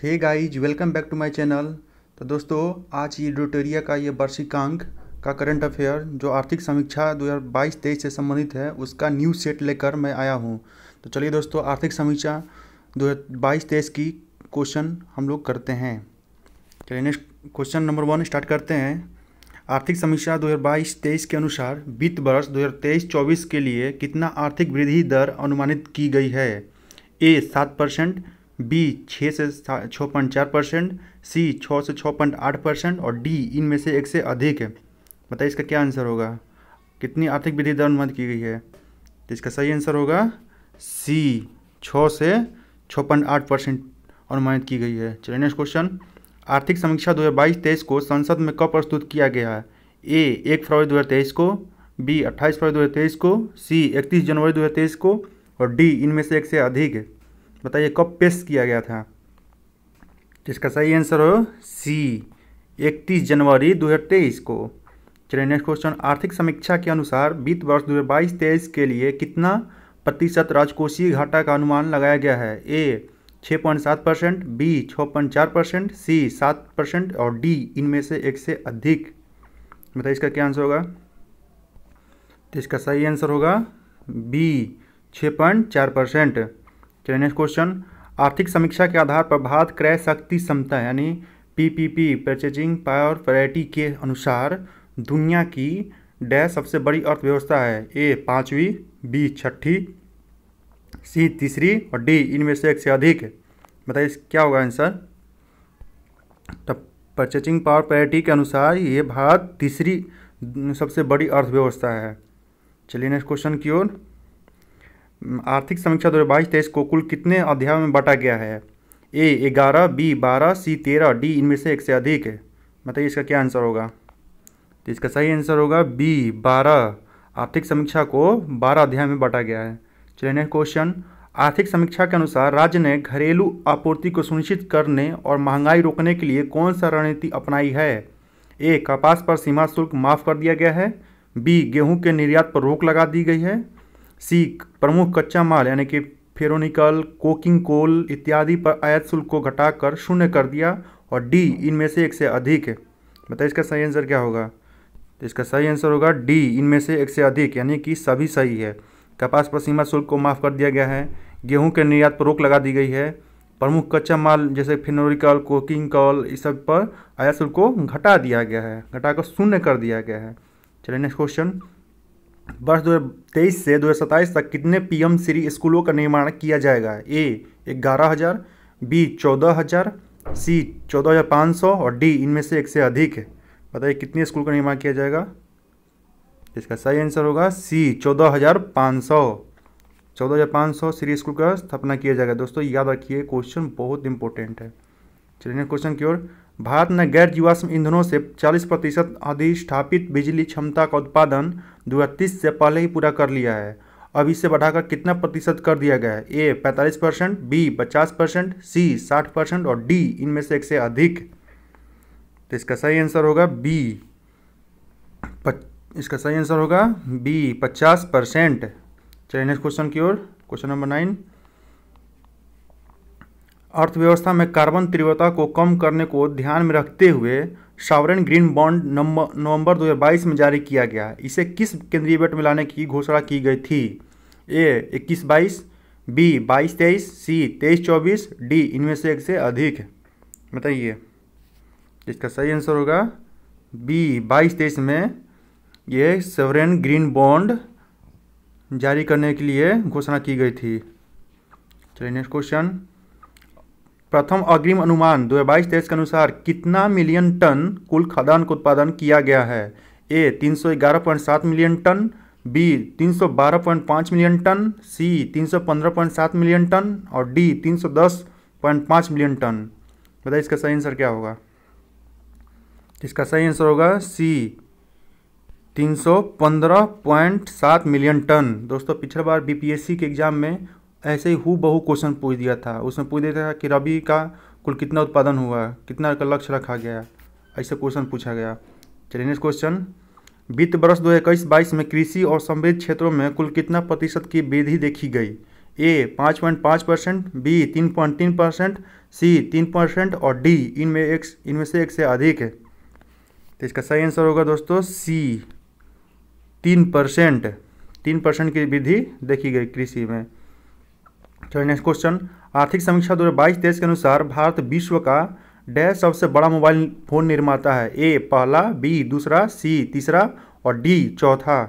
Hey guys, welcome back to my channel. तो दोस्तों, आज ये ड्यूटेरिया का ये वार्षिकांक का करंट अफेयर जो आर्थिक समीक्षा 2022-23 से संबंधित है उसका न्यू सेट लेकर मैं आया हूँ। तो चलिए दोस्तों, आर्थिक समीक्षा 2022-23 की क्वेश्चन हम लोग करते हैं। चलिए नेक्स्ट क्वेश्चन नंबर 1 स्टार्ट करते हैं। आर्थिक समीक्षा 2022-23 के अनुसार वित्त वर्ष 2023-24 के लिए कितना आर्थिक वृद्धि दर अनुमानित की गई है? ए 7%, बी 6 से 6.4%, सी 6 से 6.8% और डी इनमें से एक से अधिक है। बताइए इसका क्या आंसर होगा? कितनी आर्थिक वृद्धि दर अनुमानित की गई है? तो इसका सही आंसर होगा सी, 6 से 6.8% अनुमानित की गई है। चलिए नेक्स्ट क्वेश्चन। आर्थिक समीक्षा 2022-23 को संसद में कब प्रस्तुत किया गया है? ए 1 फरवरी 2023 को, बी 28 फरवरी 2023 को, सी 31 जनवरी 2023 को और डी इनमें से एक से अधिक है। बताइए कब पेश किया गया था? जिसका सही आंसर हो सी, 31 जनवरी 2023 को। चलिए नेक्स्ट क्वेश्चन। आर्थिक समीक्षा के अनुसार वित्त वर्ष 2022-23 के लिए कितना प्रतिशत राजकोषीय घाटा का अनुमान लगाया गया है? ए 6.7%, बी 6.4%, सी 7% और डी इनमें से एक से अधिक। बताइए इसका क्या आंसर होगा? तो इसका सही आंसर होगा बी, 6.4%। चलिए नेक्स्ट क्वेश्चन। आर्थिक समीक्षा के आधार पर भारत क्रय शक्ति क्षमता यानी पीपीपी परचेजिंग पावर पैरिटी के अनुसार दुनिया की डैश सबसे बड़ी अर्थव्यवस्था है? ए 5वीं, बी 6ठी, सी 3री और डी इनमें से एक से अधिक। बताइए क्या होगा आंसर? तब परचेजिंग पावर पैरिटी के अनुसार ये भारत 3री सबसे बड़ी अर्थव्यवस्था है। चलिए नेक्स्ट क्वेश्चन की ओर। आर्थिक समीक्षा 2022-23 को कुल कितने अध्यायों में बांटा गया है? ए 11, बी 12, सी 13, डी इनमें से एक से अधिक है। बताइए इसका क्या आंसर होगा? तो इसका सही आंसर होगा बी, 12। आर्थिक समीक्षा को 12 अध्याय में बांटा गया है। चलिए नेक्स्ट क्वेश्चन। आर्थिक समीक्षा के अनुसार राज्य ने घरेलू आपूर्ति को सुनिश्चित करने और महंगाई रोकने के लिए कौन सा रणनीति अपनाई है? ए कपास पर सीमा शुल्क माफ़ कर दिया गया है, बी गेहूं के निर्यात पर रोक लगा दी गई है, सी प्रमुख कच्चा माल यानी कि फेरोनिकल, कोकिंग कोल इत्यादि पर आयात शुल्क को घटाकर शून्य कर दिया और डी इनमें से एक से अधिक है। बताइए इसका सही आंसर क्या होगा? तो इसका सही आंसर होगा डी, इनमें से एक से अधिक, यानी कि सभी सही है। कपास पर सीमा शुल्क को माफ़ कर दिया गया है, गेहूं के निर्यात पर रोक लगा दी गई है, प्रमुख कच्चा माल जैसे फेनोरिकल, कोकिंग कोल इस सब पर आयात शुल्क को घटा दिया गया है, घटाकर शून्य कर दिया गया है। चलिए नेक्स्ट क्वेश्चन। वर्ष 2023 से 2027 तक कितने पीएम श्री स्कूलों का निर्माण किया जाएगा? ए 11,000, बी 14,000, सी 14,500 और डी इनमें से एक से अधिक है। बताइए कितने स्कूल का निर्माण किया जाएगा? इसका सही आंसर होगा सी, 14,500। 14,500 श्री स्कूल का स्थापना किया जाएगा। दोस्तों याद रखिए, क्वेश्चन बहुत इंपॉर्टेंट है। चलिए नेक्स्ट क्वेश्चन की ओर। भारत ने गैर जीवाश्म ईंधनों से 40% अधिष्ठापित बिजली क्षमता का उत्पादन 2030 से पहले ही पूरा कर लिया है। अब इसे बढ़ाकर कितना प्रतिशत कर दिया गया है? ए 45%, बी 50%, सी 60% और डी इनमें से एक से अधिक। तो इसका सही आंसर होगा बी, इसका सही आंसर होगा बी 50%। चलिए नेक्स्ट क्वेश्चन की ओर। Question number 9। अर्थव्यवस्था में कार्बन तीव्रता को कम करने को ध्यान में रखते हुए सॉवरेन ग्रीन बॉन्ड नवंबर 2022 में जारी किया गया। इसे किस केंद्रीय बजट में लाने की घोषणा की गई थी? ए 21-22, बी 22-23, सी 23-24, डी इनमें से एक से अधिक है। बताइए इसका सही आंसर होगा बी, 22-23 में ये सॉवरेन ग्रीन बॉन्ड जारी करने के लिए घोषणा की गई थी। चलिए नेक्स्ट क्वेश्चन। प्रथम अग्रिम अनुमान 2022-23 के अनुसार कितना मिलियन टन कुल खाद्यान्न का उत्पादन किया गया है? A 311.7 million ton, B 312.5 million ton, C 315.7 million ton और डी 310.5 मिलियन टन। बताइए इसका सही आंसर क्या होगा? इसका सही आंसर होगा सी, 315.7 मिलियन टन। दोस्तों पिछले बार बीपीएससी के एग्जाम में ऐसे ही हूबहू क्वेश्चन पूछ दिया था। उसमें पूछ दिया था कि रबी का कुल कितना उत्पादन हुआ, कितना का लक्ष्य रखा गया, ऐसे क्वेश्चन पूछा गया। चलिए नेक्स्ट क्वेश्चन। वित्त वर्ष 2021-22 में कृषि और समृद्ध क्षेत्रों में कुल कितना प्रतिशत की वृद्धि देखी गई? ए 5.5%, बी 3.3%, सी 3% और डी इनमें से एक से अधिक है। तो इसका सही आंसर होगा दोस्तों सी 3%। 3% की वृद्धि देखी गई कृषि में। चलिए नेक्स्ट क्वेश्चन, आर्थिक समीक्षा 2022-23 के अनुसार भारत विश्व का डैश सबसे बड़ा मोबाइल फोन निर्माता है। ए पहला, बी दूसरा, सी तीसरा और डी चौथा।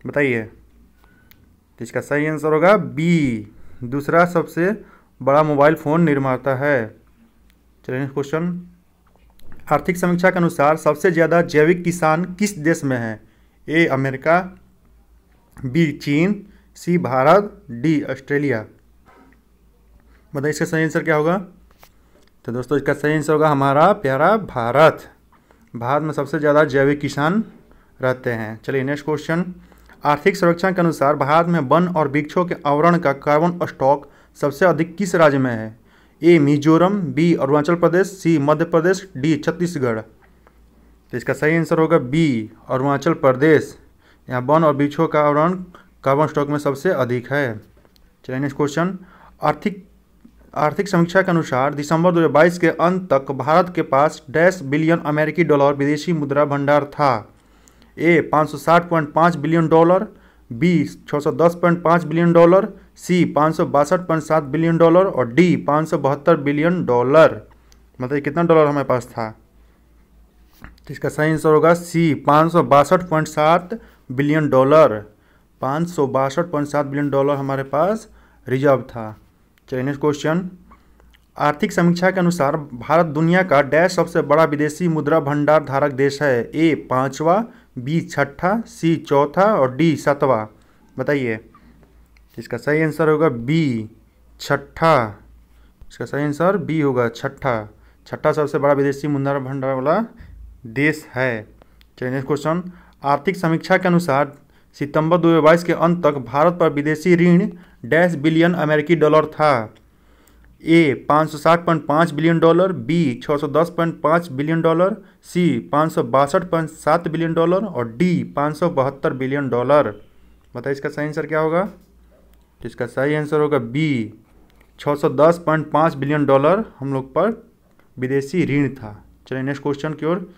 बताइए। तो इसका सही आंसर होगा बी, दूसरा सबसे बड़ा मोबाइल फ़ोन निर्माता है। चलिए नेक्स्ट क्वेश्चन, आर्थिक समीक्षा के अनुसार सबसे ज़्यादा जैविक किसान किस देश में हैं। ए अमेरिका, बी चीन, सी भारत, डी ऑस्ट्रेलिया। बताइए इसका सही आंसर क्या होगा। तो दोस्तों इसका सही आंसर होगा हमारा प्यारा भारत। भारत में सबसे ज़्यादा जैविक किसान रहते हैं। चलिए नेक्स्ट क्वेश्चन, आर्थिक सर्वेक्षण के अनुसार भारत में वन और वृक्षों के आवरण का कार्बन स्टॉक सबसे अधिक किस राज्य में है। ए मिजोरम, बी अरुणाचल प्रदेश, सी मध्य प्रदेश, डी छत्तीसगढ़। तो इसका सही आंसर होगा बी अरुणाचल प्रदेश। यहाँ वन और वृक्षों का आवरण कार्बन स्टॉक में सबसे अधिक है। चलिए नेक्स्ट क्वेश्चन, आर्थिक समीक्षा के अनुसार दिसंबर 2022 के अंत तक भारत के पास $10 बिलियन अमेरिकी डॉलर विदेशी मुद्रा भंडार था। A 560.5 billion dollar, B 610.5 billion dollar, C 562.7 billion dollar और डी 572 बिलियन डॉलर। मतलब कितना डॉलर हमारे पास था। तो इसका सही आंसर होगा सी 562.7 बिलियन डॉलर। 562.7 बिलियन डॉलर हमारे पास रिजर्व था। चलिए नेक्स्ट क्वेश्चन, आर्थिक समीक्षा के अनुसार भारत दुनिया का डैश सबसे बड़ा विदेशी मुद्रा भंडार धारक देश है। ए पाँचवा, बी छठा, सी चौथा और डी सातवां। बताइए। इसका सही आंसर होगा बी छठा। इसका सही आंसर बी होगा छठा सबसे बड़ा विदेशी मुद्रा भंडार वाला देश है। चलिए नेक्स्ट क्वेश्चन, आर्थिक समीक्षा के अनुसार सितंबर 2022 के अंत तक भारत पर विदेशी ऋण $10 बिलियन अमेरिकी डॉलर था। A 560.5 billion dollar, B 610.5 billion dollar, C 562.7 billion dollar और डी 572 बिलियन डॉलर। बताइए इसका सही आंसर क्या होगा। तो इसका सही आंसर होगा बी 610.5 बिलियन डॉलर हम लोग पर विदेशी ऋण था। चलिए नेक्स्ट क्वेश्चन की ओर,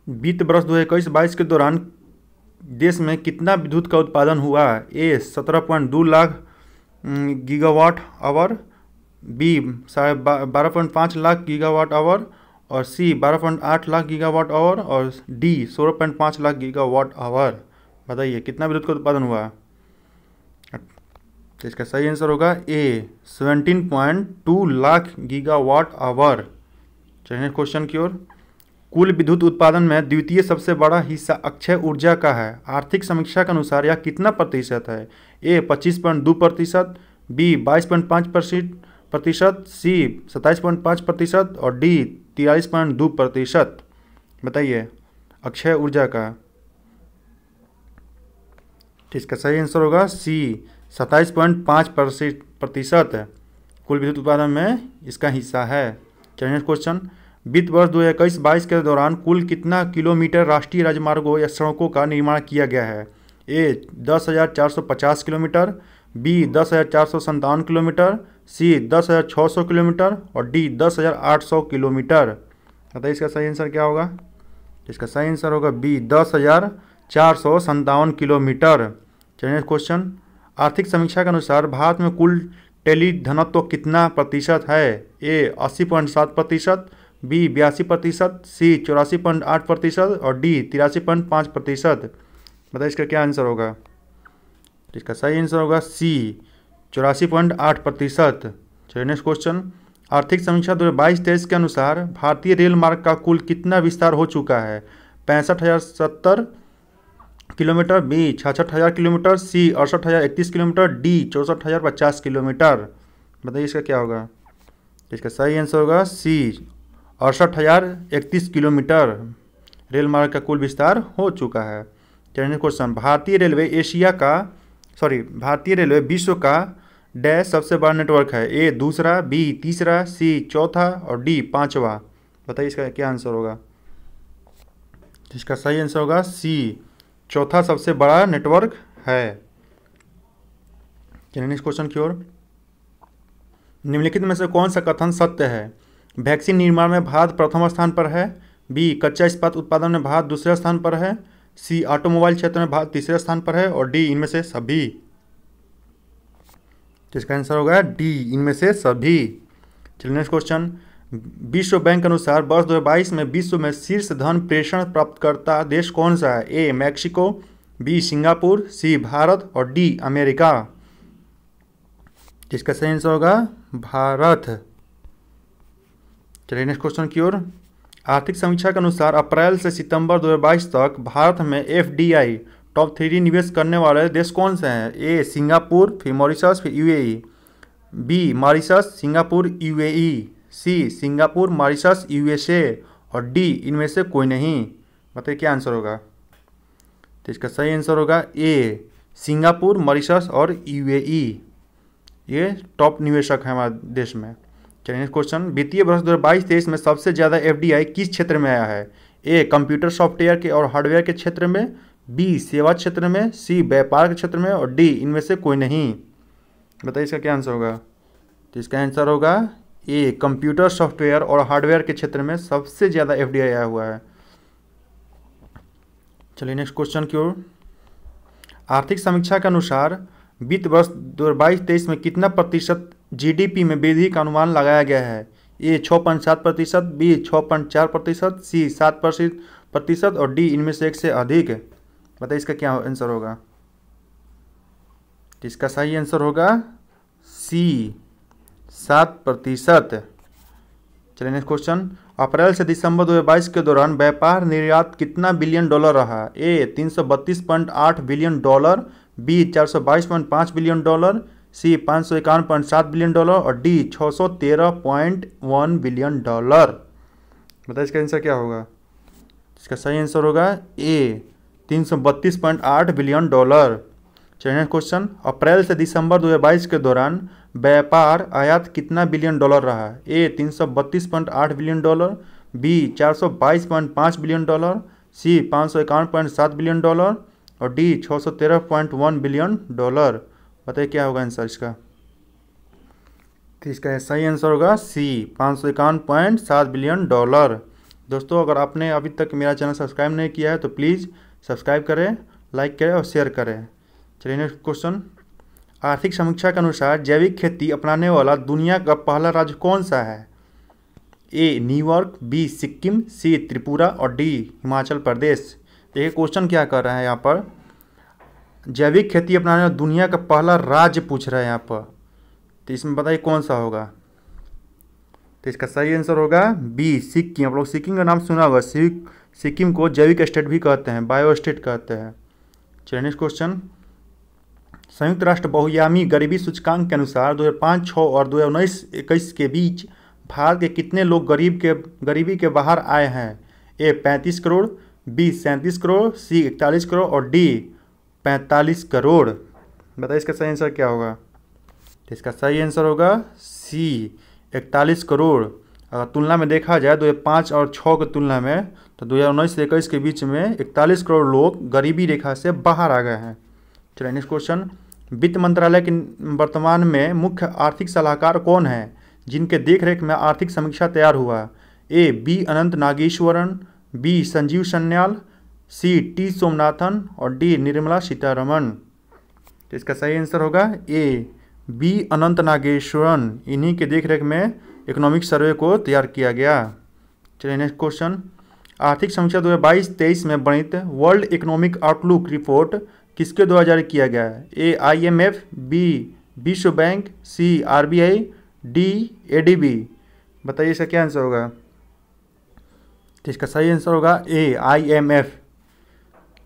वित्त वर्ष 2021-22 के दौरान देश में कितना विद्युत का उत्पादन हुआ। A 17.2 lakh gigawatt hour, B 12.5 lakh gigawatt hour और सी 12.8 लाख गीगावाट आवर और डी 16.5 लाख गीगावाट आवर। बताइए कितना विद्युत का उत्पादन हुआ। तो इसका सही आंसर होगा ए 17.2 लाख गीगावाट आवर। चलिए क्वेश्चन की ओर, कुल विद्युत उत्पादन में द्वितीय सबसे बड़ा हिस्सा अक्षय ऊर्जा का है। आर्थिक समीक्षा के अनुसार यह कितना प्रतिशत है। ए 25.2%, बी 22.5%, सी 27.5% और डी 43.2%। बताइए अक्षय ऊर्जा का। इसका सही आंसर होगा सी 27.5% कुल विद्युत उत्पादन में इसका हिस्सा है। चलिए नेक्स्ट क्वेश्चन, वित्त वर्ष 2021-22 के दौरान कुल कितना किलोमीटर राष्ट्रीय राजमार्गों या सड़कों का निर्माण किया गया है। ए 10,450 किलोमीटर, बी 10,457 किलोमीटर, सी 10,600 किलोमीटर और डी 10,800 किलोमीटर। बताइए इसका सही आंसर क्या होगा। इसका सही आंसर होगा बी 10,457 किलोमीटर। चलिए क्वेश्चन, आर्थिक समीक्षा के अनुसार भारत में कुल टेली धनत्व कितना प्रतिशत है। ए 80.7%, बी 82%, सी 84.8% और डी 83.5%। बताइए इसका क्या आंसर होगा। इसका सही आंसर होगा सी 84.8%। चलिए नेक्स्ट क्वेश्चन, आर्थिक समीक्षा 2022-23 के अनुसार भारतीय रेल मार्ग का कुल कितना विस्तार हो चुका है। 65,070 किलोमीटर, बी 66,000 किलोमीटर, सी 68,031 किलोमीटर, डी 64,050 किलोमीटर। बताइए इसका क्या होगा। इसका सही आंसर होगा सी 68,031 किलोमीटर रेल मार्ग का कुल विस्तार हो चुका है। चलिए क्वेश्चन, भारतीय रेलवे विश्व का डैश सबसे बड़ा नेटवर्क है। ए दूसरा, बी तीसरा, सी चौथा और डी पांचवा। बताइए इसका क्या आंसर होगा। इसका सही आंसर होगा सी चौथा सबसे बड़ा नेटवर्क है। चलिए नेक्स्ट क्वेश्चन की ओर। निम्नलिखित में से कौन सा कथन सत्य है? वैक्सीन निर्माण में भारत प्रथम स्थान पर है, बी कच्चा इस्पात उत्पादन में भारत दूसरे स्थान पर है, सी ऑटोमोबाइल क्षेत्र में भारत तीसरे स्थान पर है, और डी इनमें से सभी। तो इसका आंसर होगा डी इनमें से सभी। चलिए नेक्स्ट क्वेश्चन। विश्व बैंक के अनुसार वर्ष 2022 में विश्व में शीर्ष धन प्रेषण प्राप्तकर्ता देश कौन सा है? ए मैक्सिको, बी सिंगापुर, सी भारत और डी अमेरिका। इसका सही आंसर होगा भारत। चलिए नेक्स्ट क्वेश्चन की ओर। आर्थिक समीक्षा के अनुसार अप्रैल से सितंबर 2022 तक भारत में एफडीआई टॉप 3 निवेश करने वाले देश कौन से हैं? ए सिंगापुर, फिर मॉरिशस, फिर UAE, B Mauritius, Singapore, UAE, C Singapore, Mauritius, USA और डी इनमें से कोई नहीं। बताइए क्या आंसर होगा? तो इसका सही आंसर होगा ए सिंगापुर, मॉरिशस और यूएई, ये टॉप निवेशक हैं हमारे देश में। चलिए नेक्स्ट क्वेश्चन। वित्तीय वर्ष 2022-23 में सबसे ज़्यादा एफडीआई किस क्षेत्र में आया है? ए कंप्यूटर सॉफ्टवेयर के और हार्डवेयर के क्षेत्र में, बी सेवा क्षेत्र में, सी व्यापार के क्षेत्र में और डी इनमें से कोई नहीं। बताइए इसका क्या आंसर होगा? तो इसका आंसर होगा ए कंप्यूटर सॉफ्टवेयर और हार्डवेयर के क्षेत्र में सबसे ज़्यादा एफडीआई आया हुआ है। चलिए नेक्स्ट क्वेश्चन की ओर। आर्थिक समीक्षा के अनुसार वित्त वर्ष 2022-23 में कितना प्रतिशत जीडीपी में वृद्धि का अनुमान लगाया गया है? ए 6.7%, बी 6.4%, सी 7% और डी इनमें से एक से अधिक। बताइए इसका क्या आंसर होगा? तो इसका सही आंसर होगा सी 7%। चलिए नेक्स्ट क्वेश्चन। अप्रैल से दिसंबर 2022 के दौरान व्यापार निर्यात कितना बिलियन डॉलर रहा? A 332.8 billion dollar, B 422.5 billion dollar, C 551.7 billion dollar और डी 613.1 बिलियन डॉलर। बताइए इसका आंसर क्या होगा? इसका सही आंसर होगा ए 332.8 बिलियन डॉलर। चलिए नेक्स्ट क्वेश्चन। अप्रैल से दिसंबर 2022 के दौरान व्यापार आयात कितना बिलियन डॉलर रहा? A 332.8 billion dollar, B 422.5 billion dollar, C 551.7 billion dollar और डी 613.1 बिलियन डॉलर। बताइए क्या होगा आंसर इसका? तो इसका सही आंसर होगा सी 551.7 बिलियन डॉलर। दोस्तों अगर आपने अभी तक मेरा चैनल सब्सक्राइब नहीं किया है तो प्लीज़ सब्सक्राइब करें, लाइक करें और शेयर करें। चलिए नेक्स्ट क्वेश्चन। आर्थिक समीक्षा के अनुसार जैविक खेती अपनाने वाला दुनिया का पहला राज्य कौन सा है? ए न्यूयॉर्क, बी सिक्किम, सी त्रिपुरा और डी हिमाचल प्रदेश। देखिए क्वेश्चन क्या कर रहा है यहाँ पर, जैविक खेती अपनाने वाला दुनिया का पहला राज्य पूछ रहा है यहाँ पर। तो इसमें बताइए कौन सा होगा? तो इसका सही आंसर होगा बी सिक्किम। आप लोग सिक्किम का नाम सुना होगा, सिक्किम को जैविक स्टेट भी कहते हैं, बायो स्टेट कहते हैं। चलिए नेक्स्ट क्वेश्चन। संयुक्त राष्ट्र बहुआयामी गरीबी सूचकांक के अनुसार 2005-06 और 2019-21 के बीच भारत के कितने लोग गरीबी के बाहर आए हैं? ए 35 करोड़, बी 37 करोड़, सी 41 करोड़ और डी 45 करोड़। बताइए इसका सही आंसर क्या होगा? तो इसका सही आंसर होगा सी 41 करोड़। अगर तुलना में देखा जाए 2005 और 6 की तुलना में तो 2019 से 21 के बीच में 41 करोड़ लोग गरीबी रेखा से बाहर आ गए हैं। चलिए नेक्स्ट क्वेश्चन। वित्त मंत्रालय के वर्तमान में मुख्य आर्थिक सलाहकार कौन है जिनके देखरेख में आर्थिक समीक्षा तैयार हुआ? A B Anantha Nageswaran, B Sanjeev Sanyal, C T Somanathan और डी निर्मला सीतारमण। तो इसका सही आंसर होगा ए बी अनंत नागेश्वरन। इन्हीं के देखरेख में इकोनॉमिक सर्वे को तैयार किया गया। चलिए नेक्स्ट क्वेश्चन। आर्थिक समीक्षा 2022-23 में वर्णित वर्ल्ड इकोनॉमिक आउटलुक रिपोर्ट किसके द्वारा जारी किया गया है? ए IMF, बी विश्व बैंक, सी RBI, डी ADB। बताइए इसका क्या आंसर होगा? तो इसका सही आंसर होगा ए IMF।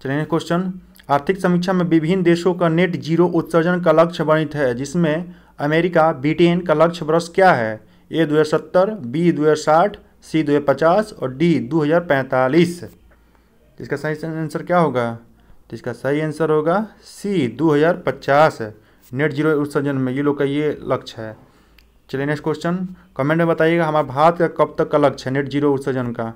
चलिए नेक्स्ट क्वेश्चन। आर्थिक समीक्षा में विभिन्न देशों का नेट जीरो उत्सर्जन का लक्ष्य वर्णित है जिसमें अमेरिका, ब्रिटेन का लक्ष्य वर्ष क्या है? ए 2070, बी 2060, सी 2050 और डी 2045। इसका सही आंसर क्या होगा? तो इसका सही आंसर होगा सी 2050। नेट जीरो उत्सर्जन में ये लोग का ये लक्ष्य है। चलिए नेक्स्ट क्वेश्चन। कमेंट में बताइएगा हमारे भारत का कब तक का लक्ष्य है नेट जीरो उत्सर्जन का?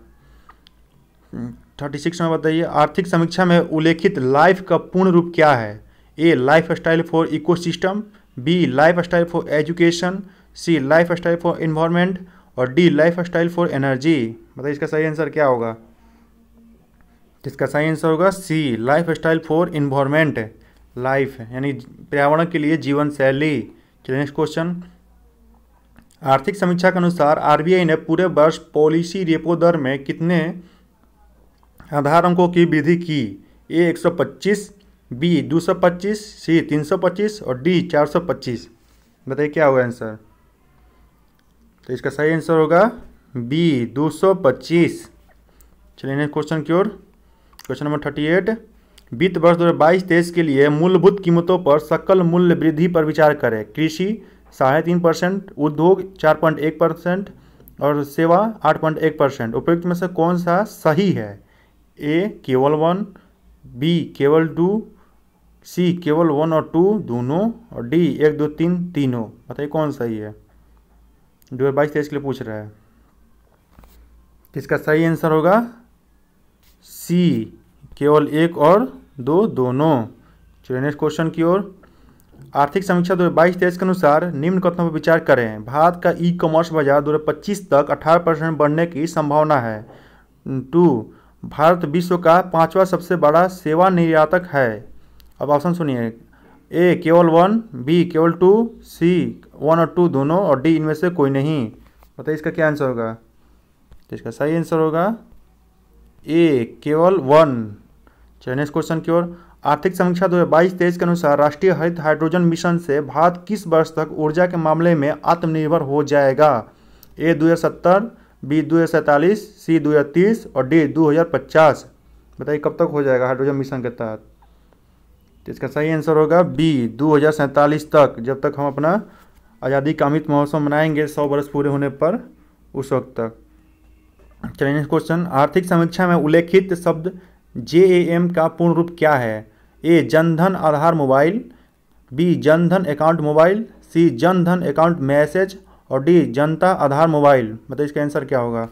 36 में बताइए। आर्थिक समीक्षा में उल्लेखित लाइफ का पूर्ण रूप क्या है? A lifestyle for ecosystem, B lifestyle for education, C lifestyle for environment और D lifestyle for energy. बताइए इसका सही आंसर क्या होगा। इसका सही आंसर होगा C lifestyle for environment, life यानी पर्यावरण के लिए जीवन शैली। चलिए नेक्स्ट क्वेश्चन। आर्थिक समीक्षा के अनुसार आरबीआई ने पूरे वर्ष पॉलिसी रेपो दर में कितने आधार अंकों की वृद्धि की। ए 125, बी 225, सी 325 और डी 425। बताइए क्या होगा आंसर। तो इसका सही आंसर होगा बी 225। चलिए नेक्स्ट क्वेश्चन की ओर। Question number 38। वित्त वर्ष 2022-23 के लिए मूलभूत कीमतों पर सकल मूल्य वृद्धि पर विचार करें। कृषि 3.5%, उद्योग 4.1% और सेवा 8.1%। उपयुक्त में से कौन सा सही है। ए केवल 1, बी केवल 2, सी केवल 1 और 2 दोनों और डी 1 2 3 तीनों। बताइए कौन सही है। 2022-23 के लिए पूछ रहा है। इसका सही आंसर होगा सी केवल 1 और 2 दोनों। चलिए नेक्स्ट क्वेश्चन की ओर। आर्थिक समीक्षा 2022-23 के अनुसार निम्न कथनों पर विचार करें। भारत का ई कॉमर्स बाजार 2025 तक 18% बढ़ने की संभावना है। 2, भारत विश्व का 5वां सबसे बड़ा सेवा निर्यातक है। अब ऑप्शन सुनिए। ए केवल 1, बी केवल 2, सी 1 और 2 दोनों और डी इनमें से कोई नहीं। बताइए इसका क्या आंसर होगा। तो इसका सही आंसर होगा ए केवल 1। चलिए नेक्स्ट क्वेश्चन की ओर। आर्थिक समीक्षा 2022-23 के अनुसार राष्ट्रीय हरित हाइड्रोजन मिशन से भारत किस वर्ष तक ऊर्जा के मामले में आत्मनिर्भर हो जाएगा। ए 2070, बी 2047, सी 2030 और डी 2050। बताइए कब तक हो जाएगा हाइड्रोजन मिशन के तहत। तो इसका सही आंसर होगा बी 2047 तक, जब तक हम अपना आज़ादी का अमृत महोत्सव मनाएंगे 100 वर्ष पूरे होने पर, उस वक्त तक। चलिए नेक्स्ट क्वेश्चन। आर्थिक समीक्षा में उल्लेखित शब्द JAM का पूर्ण रूप क्या है। A Jandhan Aadhaar mobile, B Jandhan account mobile, C Jandhan account message और डी जनता आधार मोबाइल। बताइए इसका आंसर क्या होगा।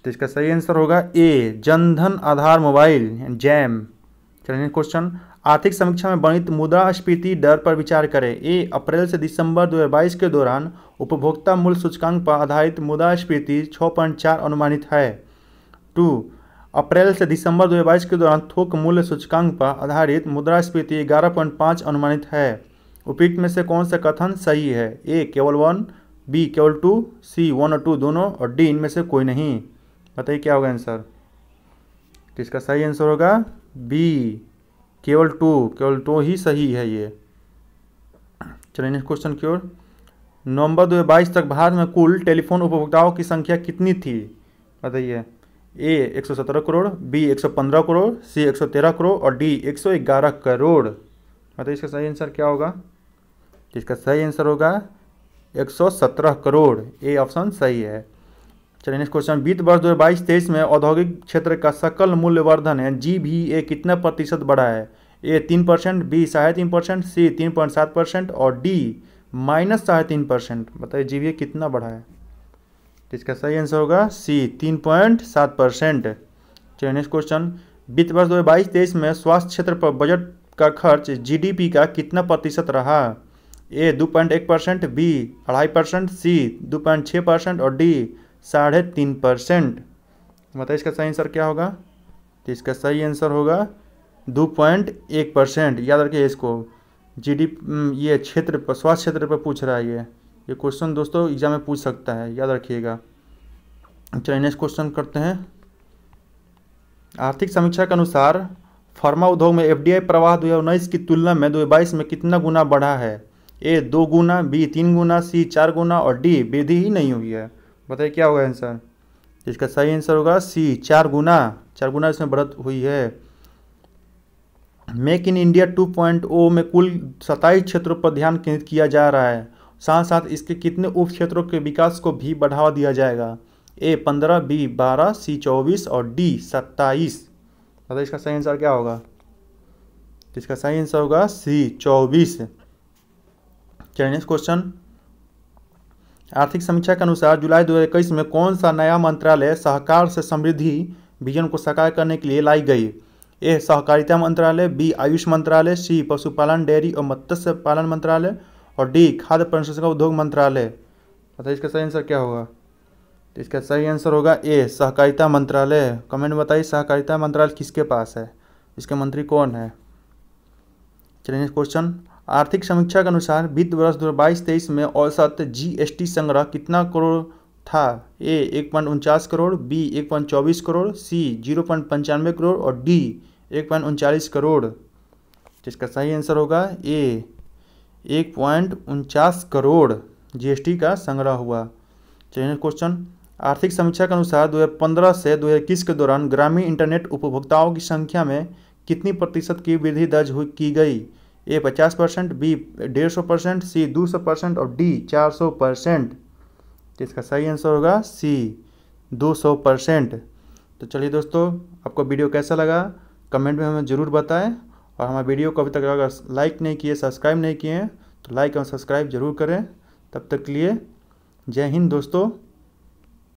तो इसका सही आंसर होगा ए जनधन आधार मोबाइल जैम। चलिए क्वेश्चन। आर्थिक समीक्षा में वर्णित मुद्रास्फीति दर पर विचार करें। ए अप्रैल से दिसंबर 2022 के दौरान उपभोक्ता मूल्य सूचकांक पर आधारित मुद्रास्फीति 6.4 अनुमानित है। 2, अप्रैल से दिसंबर 2022 के दौरान थोक मूल्य सूचकांक पर आधारित मुद्रास्फीति 11.5 अनुमानित है। उपयुक्त में से कौन सा कथन सही है। ए केवल 1, बी केवल 2, सी 1 और 2 दोनों और डी इनमें से कोई नहीं। बताइए क्या होगा आंसर। तो इसका सही आंसर होगा बी केवल 2 ही सही है ये। चलिए नेक्स्ट क्वेश्चन की ओर। नवंबर 2022 तक भारत में कुल टेलीफोन उपभोक्ताओं की संख्या कितनी थी। बताइए। ए 117 करोड़, बी 115 करोड़, सी 113 करोड़ और डी 111 करोड़। बताइए इसका सही आंसर क्या होगा। इसका सही आंसर होगा 117 करोड़। ए ऑप्शन सही है। चलिए नेक्स्ट क्वेश्चन। वित्त वर्ष 2022-23 में औद्योगिक क्षेत्र का सकल मूल्यवर्धन है GVA कितना प्रतिशत बढ़ा है। ए 3%, बी 3.5%, सी 3.7% और डी -3.5%। बताइए GVA कितना बढ़ा है। इसका सही आंसर होगा सी 3.7%। चलिए नेक्स्ट क्वेश्चन। वित्त वर्ष 2022-23 में स्वास्थ्य क्षेत्र पर बजट का खर्च GDP का कितना प्रतिशत रहा। ए 2.1%, बी 2.5%, सी 2.6% और डी 3.5%। बताइए इसका सही आंसर क्या होगा। तो इसका सही आंसर होगा 2.1%। याद रखिए इसको। ये क्षेत्र पर, स्वास्थ्य क्षेत्र पर पूछ रहा है ये क्वेश्चन दोस्तों एग्जाम में पूछ सकता है, याद रखिएगा। चलिए नेक्स्ट क्वेश्चन करते हैं। आर्थिक समीक्षा के अनुसार फार्मा उद्योग में FDI प्रवाह 2019 की तुलना में 2022 में कितना गुना बढ़ा है। ए 2 गुना, बी 3 गुना, सी 4 गुना और डी वृद्धि ही नहीं हुई है। बताइए क्या होगा आंसर। इसका सही आंसर होगा सी 4 गुना। 4 गुना इसमें बढ़त हुई है। मेक इन इंडिया 2.0 में कुल 27 क्षेत्रों पर ध्यान केंद्रित किया जा रहा है। साथ साथ इसके कितने उप क्षेत्रों के विकास को भी बढ़ावा दिया जाएगा। ए 15, बी 12, सी 24 और डी 27। बताइए इसका सही आंसर क्या होगा। इसका सही आंसर होगा सी 24। चलिए नेक्स्ट क्वेश्चन। आर्थिक समीक्षा के अनुसार जुलाई 2021 में कौन सा नया मंत्रालय सहकार से समृद्धि विजन को साकार करने के लिए लाई गई। ए सहकारिता मंत्रालय, बी आयुष मंत्रालय, सी पशुपालन डेयरी और मत्स्य पालन मंत्रालय और डी खाद्य प्रसंस्करण उद्योग मंत्रालय। बताइए इसका सही आंसर क्या होगा। तो इसका सही आंसर होगा ए सहकारिता मंत्रालय। कमेंट में बताइए सहकारिता मंत्रालय किसके पास है, इसके मंत्री कौन है। चलिए नेक्स्ट क्वेश्चन। आर्थिक समीक्षा के अनुसार वित्त वर्ष 2022-23 में औसत जीएसटी संग्रह कितना करोड़ था। ए 1.49 करोड़, बी 1.24 करोड़, सी 0.95 करोड़ और डी 1.39 करोड़। जिसका सही आंसर होगा ए 1.49 करोड़ जीएसटी का संग्रह हुआ। चलिए क्वेश्चन। आर्थिक समीक्षा के अनुसार 2015 से 2021 के दौरान ग्रामीण इंटरनेट उपभोक्ताओं की संख्या में कितनी प्रतिशत की वृद्धि दर्ज की गई। ए 50%, बी 150%, सी 200% और डी 400%। इसका सही आंसर होगा सी 200%। तो चलिए दोस्तों, आपको वीडियो कैसा लगा कमेंट में हमें ज़रूर बताएं और हमारे वीडियो को अभी तक अगर लाइक नहीं किए, सब्सक्राइब नहीं किए तो लाइक और सब्सक्राइब जरूर करें। तब तक के लिए जय हिंद दोस्तों।